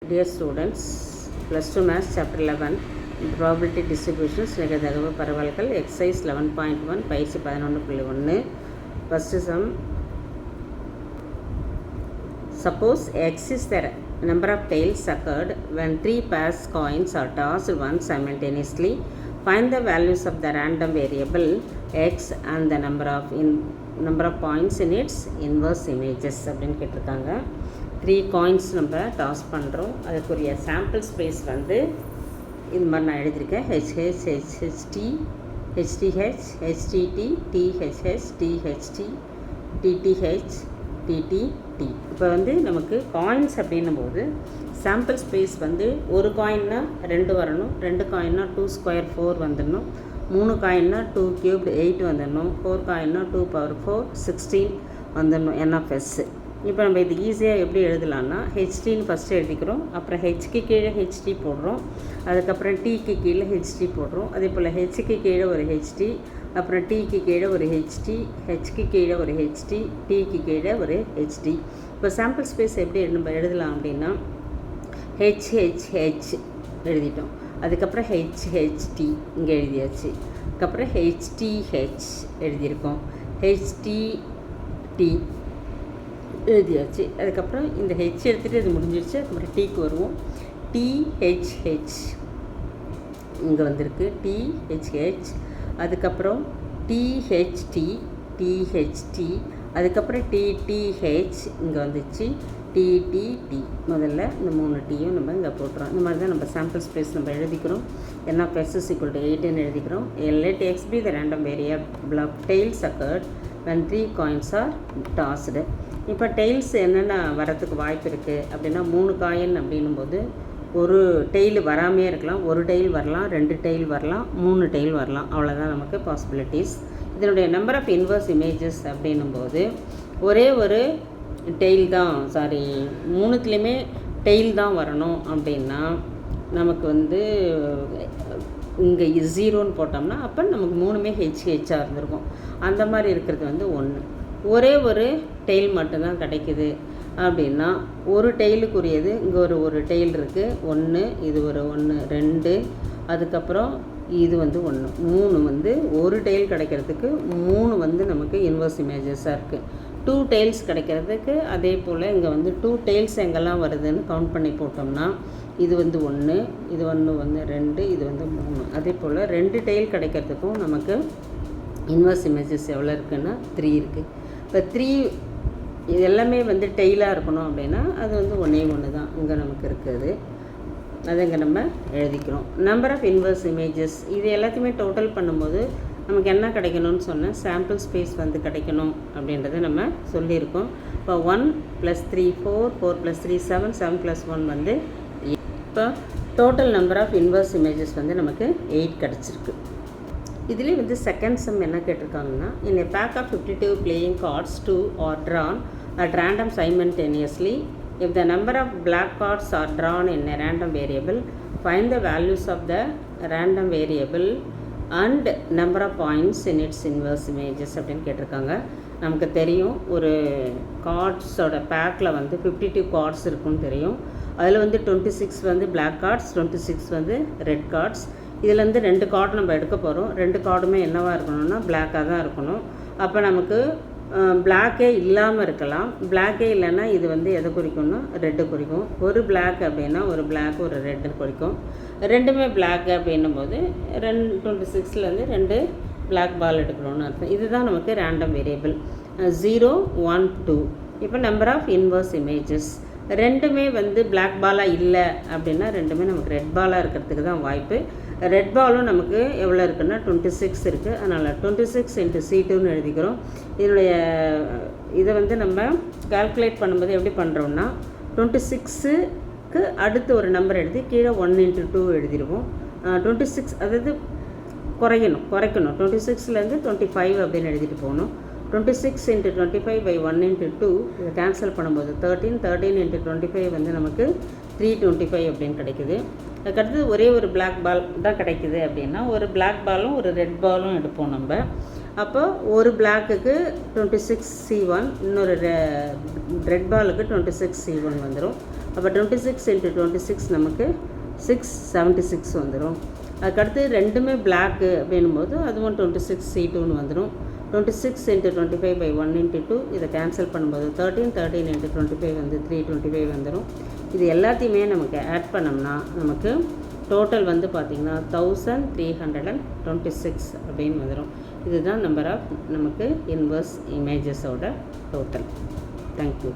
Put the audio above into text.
Dear students, plus 2 Maths Chapter 11 Probability Distributions நிகழ்தகவு பரவல்கள் Exercise 11.1 பயிற்சி 11.1 First sum. Suppose X is the number of tails occurred when 3 pairs coins are tossed once simultaneously. Find the values of the random variable X and the number of points in its inverse images அப்படின்னு கேட்டிருக்காங்க. 3 coins நம்ம toss பண்ணுறோம். அதுக்குரிய sample space வந்து இது மாதிரி நான் எழுதியிருக்கேன். HH, HHT, HTH, HTT, THH, THT, TTH, TTT. இப்போ வந்து நமக்கு காயின்ஸ் அப்படின்னும் போது சாம்பிள் ஸ்பேஸ் வந்து ஒரு காயின்னா 2 வரணும், 2 காயின்னா 2 ஸ்கொயர் 4 வந்துடணும், 3 காயின்னா 2 கியூப்டு 8 வந்துடணும், 4 காயின்னா 2 பவர் 4 16 வந்துடணும் NFS. இப்போ நம்ம இது ஈஸியாக எப்படி எழுதலான்னா ஹெச்டின்னு ஃபஸ்ட்டு எழுதிக்கிறோம், அப்புறம் ஹெச்க்கு கீழே ஹெச்டி போடுறோம், அதுக்கப்புறம் டிக்கு கீழே ஹெச்டி போடுறோம், அதே போல் ஹெச்சுக்கு கீழே ஒரு ஹெச்டி, அப்புறம் டிக்கு கீழே ஒரு ஹெச்டி, ஹெச்க்கு கீழே ஒரு ஹெச்டி, டிக்கு கீழே ஒரு ஹெச்டி. இப்போ சாம்பிள் ஸ்பேஸ் எப்படி நம்ம எழுதலாம் அப்படின்னா ஹெச்ஹெச்ஹெச் எழுதிட்டோம், அதுக்கப்புறம் ஹெச்ஹெச்டி இங்கே எழுதியாச்சு, அதுக்கப்புறம் ஹெச்டிஹெச் எழுதியிருக்கோம், ஹெச்டிடி எழுதியாச்சு, அதுக்கப்புறம் இந்த ஹெச் எடுத்துகிட்டு இது முடிஞ்சிடுச்சு. அதுக்கப்புறம் டிக்கு வருவோம், டிஹெச்ஹெச் இங்கே வந்திருக்கு, டிஹெச்ஹெச், அதுக்கப்புறம் டிஹெச்டி, டிஹெச்டி, அதுக்கப்புறம் டிடிஹெச் இங்கே வந்துச்சு, டிடிடி. முதல்ல இந்த 3 டீயும் நம்ம இங்கே போட்டுறோம். இந்த மாதிரி தான் நம்ம சாம்பிள் ஸ்பேஸ் நம்ம எழுதிக்கிறோம். NFS = 8ன்னு எழுதிக்கிறோம். Let X be the random variable of tails occurred when 3 coins are tossed. இப்போ டெய்ல்ஸ் என்னென்ன வரத்துக்கு வாய்ப்பு இருக்குது அப்படின்னா 3 காயின் அப்படின்னும் போது ஒரு டெய்ல் வராமையே இருக்கலாம், ஒரு டெய்ல் வரலாம், 2 டெய்ல் வரலாம், 3 டெய்ல் வரலாம், அவ்வளோதான் நமக்கு பாசிபிலிட்டிஸ். இதனுடைய நம்பர் ஆஃப் இன்வர்ஸ் இமேஜஸ் அப்படின்னும் போது ஒரே ஒரு டெய்ல் தான், சாரி 3த்துலேயுமே டெய்ல் தான் வரணும் அப்படின்னா நமக்கு வந்து இங்கே 0ன்னு போட்டோம்னா அப்போ நமக்கு 3மே ஹெச்ஹெச்சாக இருந்திருக்கும். அந்த மாதிரி இருக்கிறது வந்து 1. ஒரே ஒரு டெய்ல் மட்டும்தான் கிடைக்குது அப்படின்னா ஒரு டெய்லுக்குரியது இங்கே ஒரு டெய்ல் இருக்குது 1, இது ஒரு 1 2, அதுக்கப்புறம் இது வந்து 1 3 வந்து ஒரு டெய்ல் கிடைக்கிறதுக்கு 3 வந்து நமக்கு இன்வர்ஸ் இமேஜஸாக இருக்குது. 2 டெய்ல்ஸ் கிடைக்கிறதுக்கு அதே போல் இங்கே வந்து 2 டெய்ல்ஸ் எங்கெல்லாம் வருதுன்னு கவுண்ட் பண்ணி போட்டோம்னா இது வந்து 1, இது 1 வந்து 2, இது வந்து 3. அதே போல் 2 டெய்ல் கிடைக்கிறதுக்கும் நமக்கு இன்வர்ஸ் இமேஜஸ் எவ்வளோ இருக்குன்னா 3 இருக்குது. இப்போ 3 இது எல்லாமே வந்து டெய்லாக இருக்கணும் அப்படின்னா அது வந்து 1 தான் இங்கே நமக்கு இருக்குது, அதை இங்கே நம்ம எழுதிக்கிறோம். நம்பர் ஆஃப் இன்வர்ஸ் இமேஜஸ் இது எல்லாத்தையுமே டோட்டல் பண்ணும்போது நமக்கு என்ன கிடைக்கணும்னு சொன்னால் சாம்பிள் ஸ்பேஸ் வந்து கிடைக்கணும் அப்படின்றத நம்ம சொல்லியிருக்கோம். இப்போ 1 + 3 4, 4 + 3 7, 7 + 1 வந்து 8. இப்போ total number of inverse images வந்து நமக்கு 8 கிடச்சிருக்கு. இதிலே வந்து செகண்ட் சம் என்ன கேட்டிருக்காங்கன்னா in a pack of 52 playing cards 2 are drawn at random simultaneously. If the number of black cards are drawn in a random variable, find the values of the random variable and number of points in its inverse images அப்படின்னு கேட்டிருக்காங்க. நமக்கு தெரியும் ஒரு கார்ட்ஸோட பேக்கில் வந்து 52 cards இருக்குன்னு தெரியும். அதில் வந்து 26 வந்து பிளாக் கார்ட்ஸ், 26 வந்து ரெட் கார்ட்ஸ். இதிலேருந்து 2 கார்டு நம்ம எடுக்க போகிறோம். 2 கார்டுமே என்னவாக இருக்கணும்னா பிளாக்காக தான் இருக்கணும். அப்போ நமக்கு பிளாக்கே இல்லாமல் இருக்கலாம். பிளாக்கே இல்லைன்னா இது வந்து எதை குறிக்கும்னா ரெட்டு குறிக்கும். ஒரு பிளாக் அப்படின்னா ஒரு பிளாக் ஒரு ரெட்டு குறிக்கும். ரெண்டுமே பிளாக் அப்படின்னும் போது 26லேருந்து 2 பிளாக் பால் எடுக்கணும்னு அர்த்தம். இதுதான் நமக்கு ரேண்டம் வேரியபிள் 0 1 2. இப்போ நம்பர் ஆஃப் இன்வர்ஸ் இமேஜஸ் ரெண்டுமே வந்து பிளாக் பாலாக இல்லை அப்படின்னா ரெண்டுமே நமக்கு ரெட் பாலாக இருக்கிறதுக்கு தான் வாய்ப்பு. ரெட் பாலும் நமக்கு எவ்வளோ இருக்குன்னா 26 இருக்குது. அதனால் 26 × C2ன்னு எழுதிக்கிறோம். இதனுடைய இதை வந்து நம்ம கால்குலேட் பண்ணும்போது எப்படி பண்ணுறோம்னா 26க்கு அடுத்து ஒரு நம்பர் எழுதி கீழே 1 × 2 எழுதிடுவோம். 26 அதாவது குறைக்கணும் 26லேருந்து 25 அப்படின்னு எழுதிட்டு போகணும். 26 × 25 / 1 × 2 இதை கேன்சல் பண்ணும்போது 13 × 25 வந்து நமக்கு 325 அப்படின்னு கிடைக்குது. அதுக்கடுத்து ஒரே ஒரு பிளாக் பால் தான் கிடைக்குது அப்படின்னா ஒரு பிளாக் பாலும் ஒரு ரெட் பாலும் எடுப்போம் நம்ம. அப்போ ஒரு பிளாக்குக்கு 26C1, இன்னொரு ரெட் பாலுக்கு 26C1 வந்துடும். அப்போ 26 × 26 நமக்கு 676 வந்துடும். அதுக்கடுத்து ரெண்டுமே பிளாக்கு அப்படின்னும் போது அதுவும் 26C2ன்னு வந்துடும். 26 × 25/1 × 2 இதை கேன்சல் பண்ணும்போது 13 × 25 வந்து 325 வந்துடும். இது எல்லாத்தையுமே நமக்கு ஆட் பண்ணோம்னா நமக்கு டோட்டல் வந்து பார்த்திங்கன்னா 1326 அப்படின்னு வந்துடும். இதுதான் நம்பர் ஆஃப் நமக்கு இன்வர்ஸ் இமேஜஸோட டோட்டல். தேங்க்யூ.